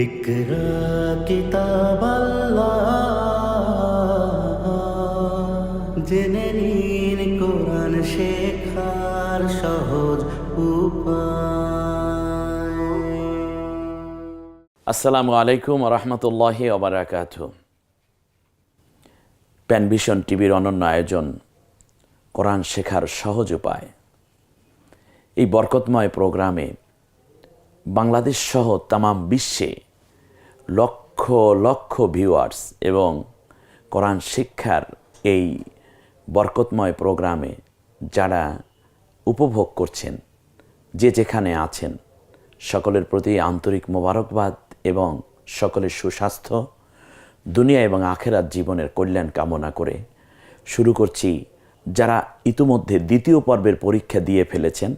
ইকরা কিতাব আল্লাহ, জেনে নিন কোরআন শেখার সহজ উপায়। আসসালামু আলাইকুম রহমতুল্লাহি ওয়া বারাকাতুহু। প্যানভিশন টিভির অনন্য আয়োজন কোরআন শেখার সহজ উপায়। এই বরকতময় প্রোগ্রামে বাংলাদেশ সহ তামাম বিশ্বে লক্ষ লক্ষ ভিউয়ার্স এবং কোরআন শিক্ষার এই বরকতময় প্রোগ্রামে যারা উপভোগ করছেন, যে যেখানে আছেন, সকলের প্রতি আন্তরিক মোবারকবাদ এবং সকলের সুস্বাস্থ্য, দুনিয়া এবং আখেরাত জীবনের কল্যাণ কামনা করে শুরু করছি। যারা ইতিমধ্যে দ্বিতীয় পর্বের পরীক্ষা দিয়ে ফেলেছেন,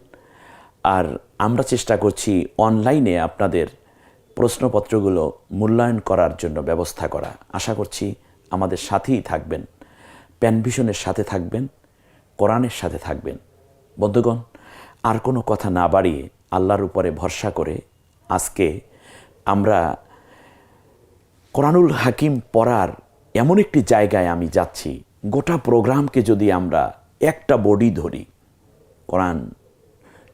আর আমরা চেষ্টা করছি অনলাইনে আপনাদের প্রশ্নপত্রগুলো মূল্যায়ন করার জন্য ব্যবস্থা করা। আশা করছি আমাদের সাথেই থাকবেন, প্যানভিশনের সাথে থাকবেন, কোরআনের সাথে থাকবেন। বন্ধুগণ, আর কোনো কথা না বাড়িয়ে আল্লাহর উপরে ভরসা করে আজকে আমরা কোরআনুল হাকিম পড়ার এমন একটি জায়গায় আমি যাচ্ছি। গোটা প্রোগ্রামকে যদি আমরা একটা বডি ধরি কোরআন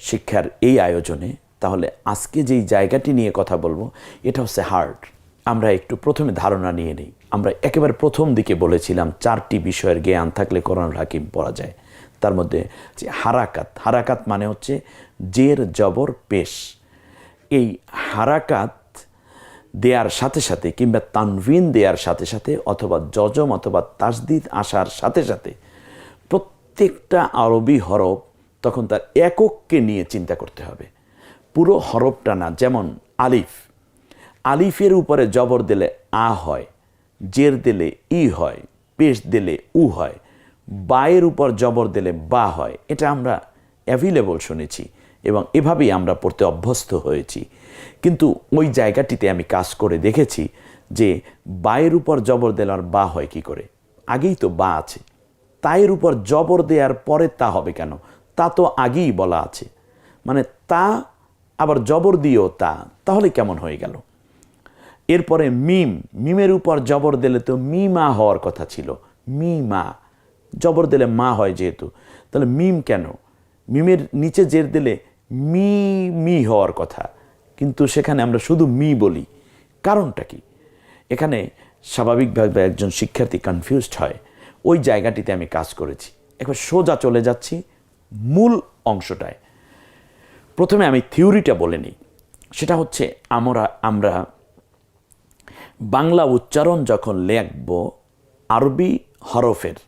শিক্ষার এই আয়োজনে, তাহলে আজকে যেই জায়গাটি নিয়ে কথা বলবো এটা হচ্ছে হার্ট। আমরা একটু প্রথমে ধারণা নিয়ে নিই। আমরা একেবারে প্রথম দিকে বলেছিলাম 4টি বিষয়ের জ্ঞান থাকলে কোরআনুল হাকিম পড়া যায়। তার মধ্যে যে হারাকাত মানে হচ্ছে জের জবর পেশ। এই হারাকাত দেয়ার সাথে সাথে কিংবা তানভিন দেয়ার সাথে সাথে অথবা জজম অথবা তাসদিদ আসার সাথে সাথে প্রত্যেকটা আরবি হরফ তখন তার একককে নিয়ে চিন্তা করতে হবে, পুরো হরফটা না। যেমন আলিফ, আলিফের উপরে জবর দিলে আ হয়, জের দিলে ই হয়, পেশ দিলে উ হয়, বায়ের উপর জবর দিলে বা হয়। এটা আমরা অ্যাভেলেবল শুনেছি এবং এভাবেই আমরা পড়তে অভ্যস্ত হয়েছি। কিন্তু ওই জায়গাটিতে আমি কাজ করে দেখেছি যে বায়ের উপর জবর দিলে আর বা হয় কি করে? আগেই তো বা আছে। তায়ের উপর জবর দেওয়ার পরে তা হবে কেন? তা তো আগেই বলা আছে, মানে তা আবার জবর দিয়েও তা, তাহলে কেমন হয়ে গেল? এরপরে মিম, মিমের উপর জবর দিলে তো মিমা হওয়ার কথা ছিল, মিমা, জবর দিলে মা হয় যেহেতু, তাহলে মিম কেন? মিমের নিচে জের দিলে মি মি হওয়ার কথা, কিন্তু সেখানে আমরা শুধু মি বলি। কারণটা কি? এখানে স্বাভাবিকভাবে একজন শিক্ষার্থী কনফিউজড হয়। ওই জায়গাটিতে আমি কাজ করেছি। একবার সোজা চলে যাচ্ছি মূল অংশটায়। প্রথমে আমি থিওরিটা বলে নিই। সেটা হচ্ছে আমরা বাংলা উচ্চারণ যখন লিখব আরবি হরফের,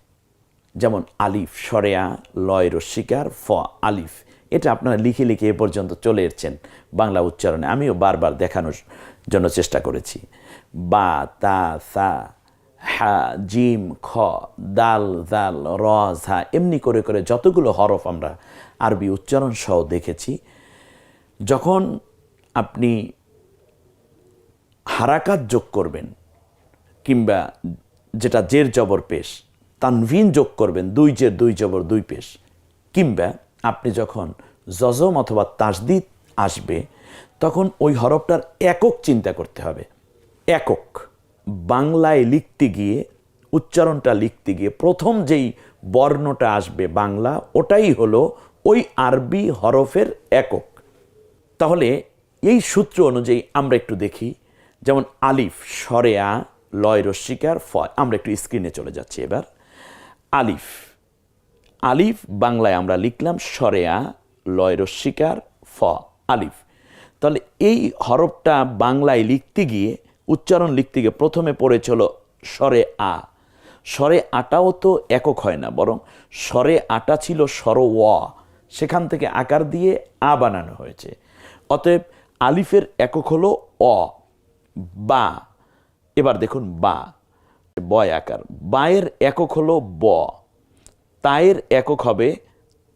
যেমন আলিফ, সরেয়া, লয় রস্যিকার, ফ, আলিফ, এটা আপনারা লিখে লিখে এ পর্যন্ত চলে এসেছেন বাংলা উচ্চারণে। আমিও বারবার দেখানোর জন্য চেষ্টা করেছি। বা, তা, সা, হা, জিম, খ, দাল, জাল, র, ঝা, এমনি করে করে যতগুলো হরফ আমরা আরবি উচ্চারণ সহ দেখেছি। যখন আপনি হারাকাত যোগ করবেন কিংবা যেটা জের জবর পেশ, তানভিন যোগ করবেন, 2 জের 2 জবর 2 পেশ, কিংবা আপনি যখন জজম অথবা তাসদিদ আসবে তখন ওই হরফটার একক চিন্তা করতে হবে। একক বাংলায় লিখতে গিয়ে, উচ্চারণটা লিখতে গিয়ে প্রথম যেই বর্ণটা আসবে বাংলা, ওটাই হলো ওই আরবি হরফের একক। তাহলে এই সূত্র অনুযায়ী আমরা একটু দেখি। যেমন আলিফ, সরেয়া, লয় রস্যিকার, ফ। আমরা একটু স্ক্রিনে চলে যাচ্ছি এবার। আলিফ, আলিফ বাংলায় আমরা লিখলাম সরেয়া, লয় রস্যিকার, ফ, আলিফ। তাহলে এই হরফটা বাংলায় লিখতে গিয়ে, উচ্চারণ লিখতে গিয়ে প্রথমে পড়েছিল স্বরে আ। স্বরে আটাও তো একক হয় না, বরং স্বরে আটা ছিল স্বর ওয়া, সেখান থেকে আকার দিয়ে আ বানানো হয়েছে। অতএব আলিফের একক হলো অ। বা, এবার দেখুন বা, বয় আকার। বায়ের একক হলো ব, তায়ের একক হবে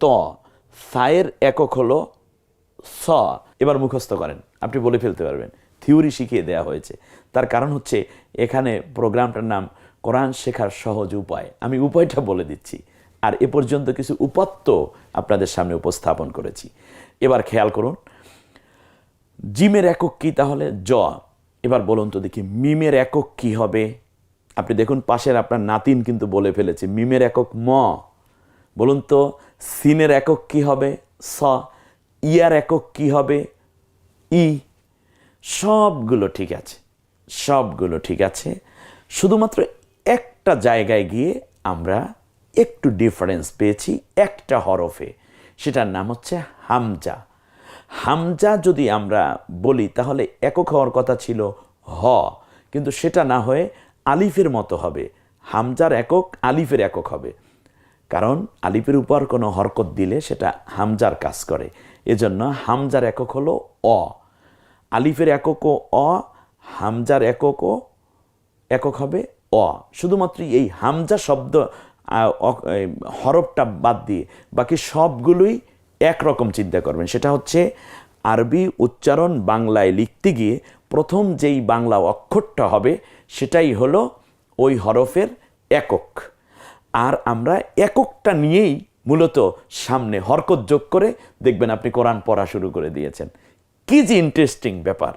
ত, সায়ের একক হলো স। এবার মুখস্থ করেন, আপনি বলে ফেলতে পারবেন। থিওরি শিখিয়ে দেওয়া হয়েছে। তার কারণ হচ্ছে এখানে প্রোগ্রামটার নাম কোরআন শেখার সহজ উপায়। আমি উপায়টা বলে দিচ্ছি, আর এ পর্যন্ত কিছু উপাত্ত আপনাদের সামনে উপস্থাপন করেছি। এবার খেয়াল করুন, জিমের একক কি? তাহলে জ। এবার বলুন তো দেখি মিমের একক কি হবে? আপনি দেখুন পাশের আপনার নাতিন কিন্তু বলে ফেলেছে মিমের একক ম। বলুন তো সিনের একক কি হবে? স। ইয়ার একক কি হবে? ই। সবগুলো ঠিক আছে, সবগুলো ঠিক আছে, শুধুমাত্র একটা জায়গায় গিয়ে আমরা একটু ডিফারেন্স পেয়েছি একটা হরফে, সেটার নাম হচ্ছে হামজা। হামজা যদি আমরা বলি তাহলে একক হওয়ার কথা ছিল হ, কিন্তু সেটা না হয়ে আলিফের মতো হবে। হামজার একক আলিফের একক হবে, কারণ আলিফের উপর কোনো হরকত দিলে সেটা হামজার কাজ করে। এজন্য হামজার একক হলো অ। আলিফের এককও অ, হামজার এককও একক হবে অ। শুধুমাত্র এই হামজা শব্দ হরফটা বাদ দিয়ে বাকি সবগুলোই একরকম চিন্তা করবেন। সেটা হচ্ছে আরবি উচ্চারণ বাংলায় লিখতে গিয়ে প্রথম যেই বাংলা অক্ষরটা হবে সেটাই হলো ওই হরফের একক। আর আমরা এককটা নিয়েই মূলত সামনে হরকত যোগ করে দেখবেন আপনি কোরআন পড়া শুরু করে দিয়েছেন। কি যে ইন্টারেস্টিং ব্যাপার!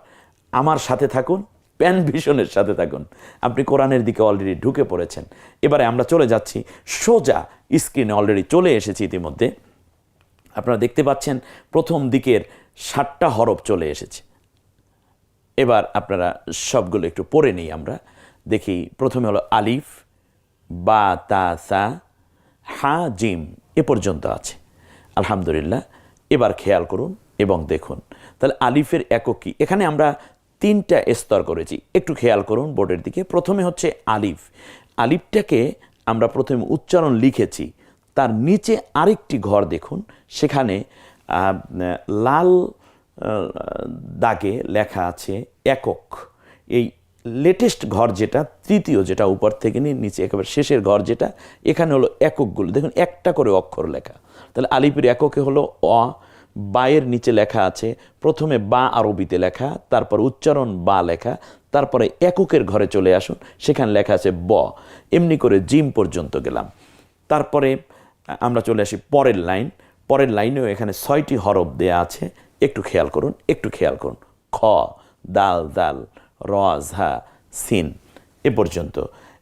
আমার সাথে থাকুন, প্যান ভিশনের সাথে থাকুন, আপনি কোরআনের দিকে অলরেডি ঢুকে পড়েছেন। এবারে আমরা চলে যাচ্ছি সোজা স্ক্রিনে, অলরেডি চলে এসেছি ইতিমধ্যে। আপনারা দেখতে পাচ্ছেন প্রথম দিকের 7টা হরফ চলে এসেছে। এবার আপনারা সবগুলো একটু পড়ে নিই। আমরা দেখি প্রথমে হলো আলিফ, বা, তা, সা, হা, জিম, এ পর্যন্ত আছে। আলহামদুলিল্লাহ। এবার খেয়াল করুন এবং দেখুন তাহলে আলিফের একক কি। এখানে আমরা 3টা স্তর করেছি, একটু খেয়াল করুন বোর্ডের দিকে। প্রথমে হচ্ছে আলিফ। আলিফটাকে আমরা প্রথমে উচ্চারণ লিখেছি, তার নিচে আরেকটি ঘর দেখুন, সেখানে লাল দাগে লেখা আছে একক। এই লেটেস্ট ঘর যেটা, তৃতীয় যেটা উপর থেকে নিচে একেবারে শেষের ঘর যেটা, এখানে হলো এককগুলো দেখুন, একটা করে অক্ষর লেখা। তাহলে আলিফের এককে হলো অ। বায়ের নিচে লেখা আছে, প্রথমে বা আরবিতে লেখা, তারপর উচ্চারণ বা লেখা, তারপরে এককের ঘরে চলে আসুন, সেখানে লেখা আছে ব। এমনি করে জিম পর্যন্ত গেলাম। তারপরে আমরা চলে আসি পরের লাইন। পরের লাইনেও এখানে 6টি হরফ দেয়া আছে, একটু খেয়াল করুন, একটু খেয়াল করুন। খ, দাল, দাল, র, ঝা, সিন, এ পর্যন্ত।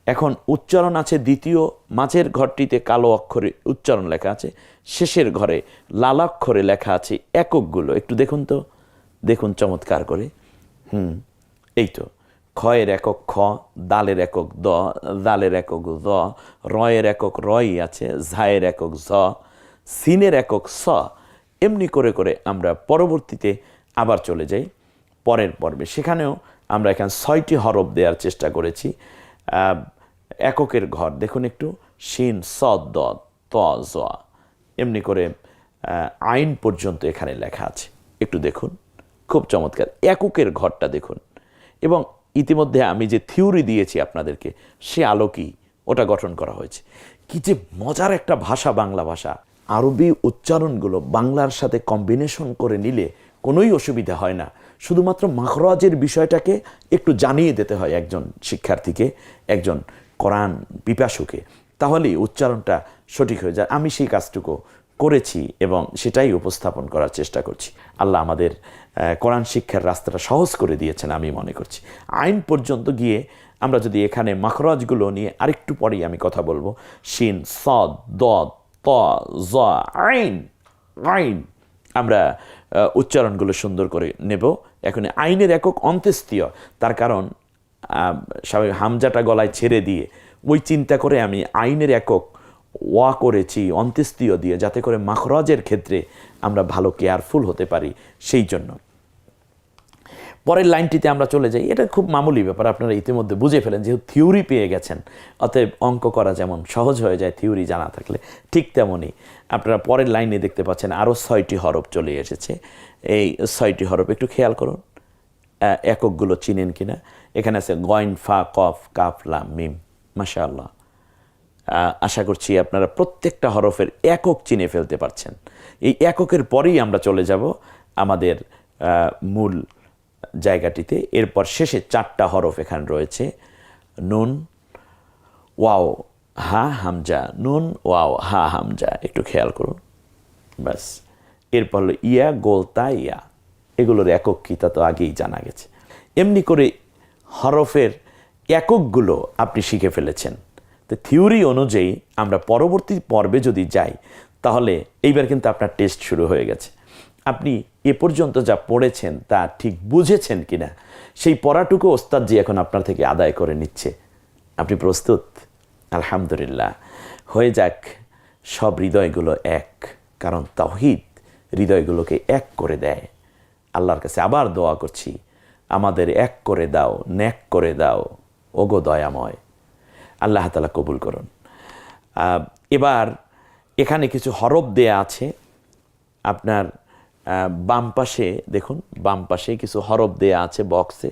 এখন উচ্চারণ আছে দ্বিতীয়, মাঝের ঘরটিতে কালো অক্ষরে উচ্চারণ লেখা আছে, শেষের ঘরে লালাক্ষরে লেখা আছে এককগুলো। একটু দেখুন তো, দেখুন চমৎকার করে। এই তো খয়ের একক খ, দালের একক দ, দালের একক দ, রয়ের একক রই আছে, ঝায়ের একক ঝ, সিনের একক স। এমনি করে করে আমরা পরবর্তীতে আবার চলে যাই পরের পর্বে। সেখানেও আমরা এখানে 6টি হরফ দেওয়ার চেষ্টা করেছি। এককের ঘর দেখুন একটু, শিন, স, দ, ত, জ, এমনি করে আইন পর্যন্ত এখানে লেখা আছে। একটু দেখুন, খুব চমৎকার এককের ঘরটা দেখুন। এবং ইতিমধ্যে আমি যে থিওরি দিয়েছি আপনাদেরকে, সে আলোকেই ওটা গঠন করা হয়েছে। কি যে মজার একটা ভাষা বাংলা ভাষা! আরবি উচ্চারণগুলো বাংলার সাথে কম্বিনেশন করে নিলে কোনোই অসুবিধা হয় না। শুধুমাত্র মাখরাজের বিষয়টাকে একটু জানিয়ে দিতে হয় একজন শিক্ষার্থীকে, একজন কোরআন পিপাসুকে, তাহলেই উচ্চারণটা সঠিক হয়ে যায়। আমি সেই কাজটুকু করেছি এবং সেটাই উপস্থাপন করার চেষ্টা করছি। আল্লাহ আমাদের কোরআন শিক্ষার রাস্তাটা সহজ করে দিয়েছেন আমি মনে করছি। আইন পর্যন্ত গিয়ে আমরা যদি এখানে মাখরাজগুলো নিয়ে আরেকটু পরেই আমি কথা বলবো। শিন, সদ, দ, ত, জ, আইন, আইন, আমরা উচ্চারণগুলো সুন্দর করে নেব। এখন আইনের একক অন্ত্যেস্তীয়, তার কারণ স্বাভাবিক হামজাটা গলায় ছেড়ে দিয়ে ওই চিন্তা করে আমি আইনের একক ওয়া করেছি অন্ত্যেস্তীয় দিয়ে, যাতে করে মাখরাজের ক্ষেত্রে আমরা ভালো কেয়ারফুল হতে পারি। সেই জন্য পরের লাইনটিতে আমরা চলে যাই। এটা খুব মামুলি ব্যাপার, আপনারা ইতিমধ্যে বুঝে ফেলেন, যেহেতু থিওরি পেয়ে গেছেন। অতএব অঙ্ক করা যেমন সহজ হয়ে যায় থিওরি জানা থাকলে, ঠিক তেমনই আপনারা পরের লাইনে দেখতে পাচ্ছেন আরও 6টি হরফ চলে এসেছে। এই 6টি হরফ একটু খেয়াল করুন, এককগুলো চিনেন কিনা। এখানে আছে গয়েন, ফা, কফ, কাফ, লাম, মিম। মাশাআল্লাহ, আশা করছি আপনারা প্রত্যেকটা হরফের একক চিনে ফেলতে পারছেন। এই এককের পরেই আমরা চলে যাব আমাদের মূল জায়গাটিতে। এরপর শেষে 4টা হরফ এখানে রয়েছে, নুন, ওয়াও, হা, হামজা, নুন, ওয়াও, হা, হামজা। একটু খেয়াল করুন, ব্যাস। এরপর হলো ইয়া, গোলতা, ইয়া। এগুলোর একক কী তা তো আগেই জানা গেছে। এমনি করে হরফের এককগুলো আপনি শিখে ফেলেছেন। তো থিওরি অনুযায়ী আমরা পরবর্তী পর্বে যদি যাই, তাহলে এইবার কিন্তু আপনার টেস্ট শুরু হয়ে গেছে। আপনি এ পর্যন্ত যা পড়েছেন তা ঠিক বুঝেছেন কিনা, সেই পড়াটুকু ওস্তাদজি এখন আপনার থেকে আদায় করে নিচ্ছে। আপনি প্রস্তুত? আলহামদুলিল্লাহ। হয়ে যাক সব হৃদয়গুলো এক, কারণ তাওহীদ হৃদয়গুলোকে এক করে দেয়। আল্লাহর কাছে আবার দোয়া করছি, আমাদের এক করে দাও, ন্যাক করে দাও, ওগো দয়াময়। আল্লাহ তাআলা কবুল করুন। এবার এখানে কিছু হরফ দেয়া আছে। আপনার বাম পাশে দেখুন, বাম পাশে কিছু হরফ দেয়া আছে বক্সে,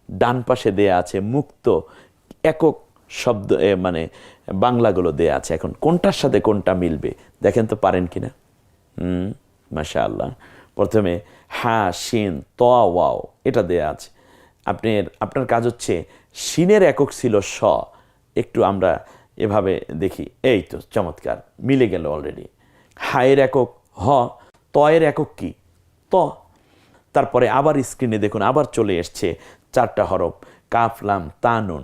ডান পাশে দেয়া আছে মুক্ত একক শব্দ, মানে বাংলাগুলো দেয়া আছে। এখন কোনটার সাথে কোনটা মিলবে দেখেন তো পারেন কিনা। মাশাআল্লাহ। প্রথমে হা, শিন, ত, ওয়াও এটা দেয়া আছে। আপনার কাজ হচ্ছে শিনের একক ছিল স, একটু আমরা এভাবে দেখি, এই তো চমৎকার মিলে গেল অলরেডি। হায়ের একক হ, তয়ের একক কি ত। তারপরে আবার স্ক্রিনে দেখুন আবার চলে এসছে 4টা হরফ, কাফ, লাম, তা, নুন।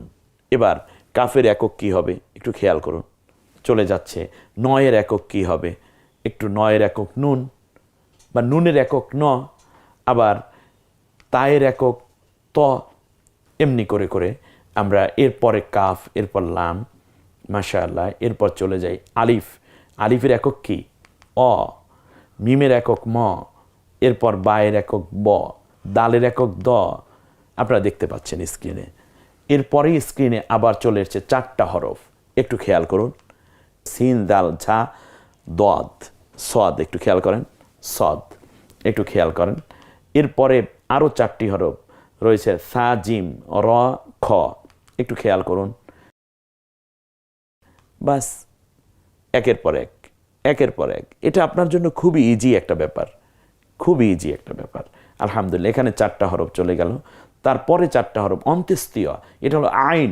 এবার কাফের একক কি হবে একটু খেয়াল করুন, চলে যাচ্ছে। নয়ের একক কি হবে, একটু নয়ের একক নুন বা নুনের একক ন, আবার তায়ের একক ত। এমনি করে করে আমরা এরপরে কাফ, এরপর লাম, মাশাআল্লাহ। এরপর চলে যাই আলিফ, আলিফের একক কি অ, মিমের একক ম, এরপর বায়ের একক ব, দালের একক দ। আপনারা দেখতে পাচ্ছেন স্ক্রিনে। এরপরেই স্ক্রিনে আবার চলে এসেছে 4টা হরফ, একটু খেয়াল করুন। সিন, দাল, ঝা, দদ, সদ, একটু খেয়াল করেন, সদ একটু খেয়াল করেন। এরপরে আরও 4টি হরফ রয়েছে, সা, জিম, র, খ, একটু খেয়াল করুন। বাস একের পর এক, একের পর এক। এটা আপনার জন্য খুবই ইজি একটা ব্যাপার, খুবই ইজি একটা ব্যাপার। আলহামদুলিল্লাহ, এখানে 4টা হরফ চলে গেল। তারপরে 4টা হরফ অন্ত্যেষ্টিয়, এটা হলো আইন,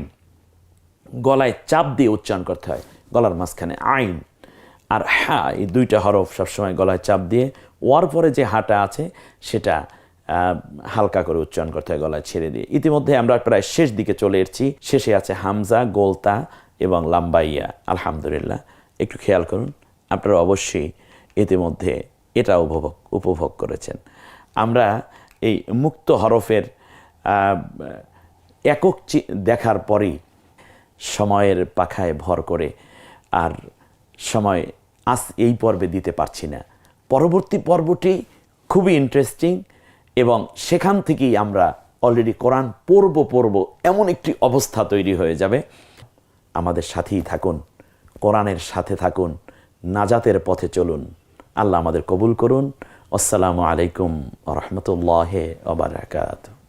গলায় চাপ দিয়ে উচ্চারণ করতে হয়, গলার মাঝখানে আইন। আর হা, এই 2টা হরফ সবসময় গলায় চাপ দিয়ে, ওয়ার পরে যে হাটা আছে সেটা হালকা করে উচ্চারণ করতে হয় গলায় ছেড়ে দিয়ে। ইতিমধ্যে আমরা প্রায় শেষ দিকে চলে এসেছি, শেষে আছে হামজা, গোলতা এবং লাম্বাইয়া। আলহামদুলিল্লাহ, একটু খেয়াল করুন, আপনারা অবশ্যই ইতিমধ্যে এটা উপভোগ করেছেন। আমরা এই মুক্ত হরফের একক দেখার পরেই সময়ের পাখায় ভর করে আর সময় এই পর্বে দিতে পারছি না। পরবর্তী পর্বটি খুবই ইন্টারেস্টিং এবং সেখান থেকেই আমরা অলরেডি কোরআন পড়ব এমন একটি অবস্থা তৈরি হয়ে যাবে। আমাদের সাথেই থাকুন, কোরআনের সাথে থাকুন, নাজাতের পথে চলুন। আল্লাহ আমাদের কবুল করুন। আসসালামু আলাইকুম ওয়া রাহমাতুল্লাহি ওয়া বারাকাতুহু।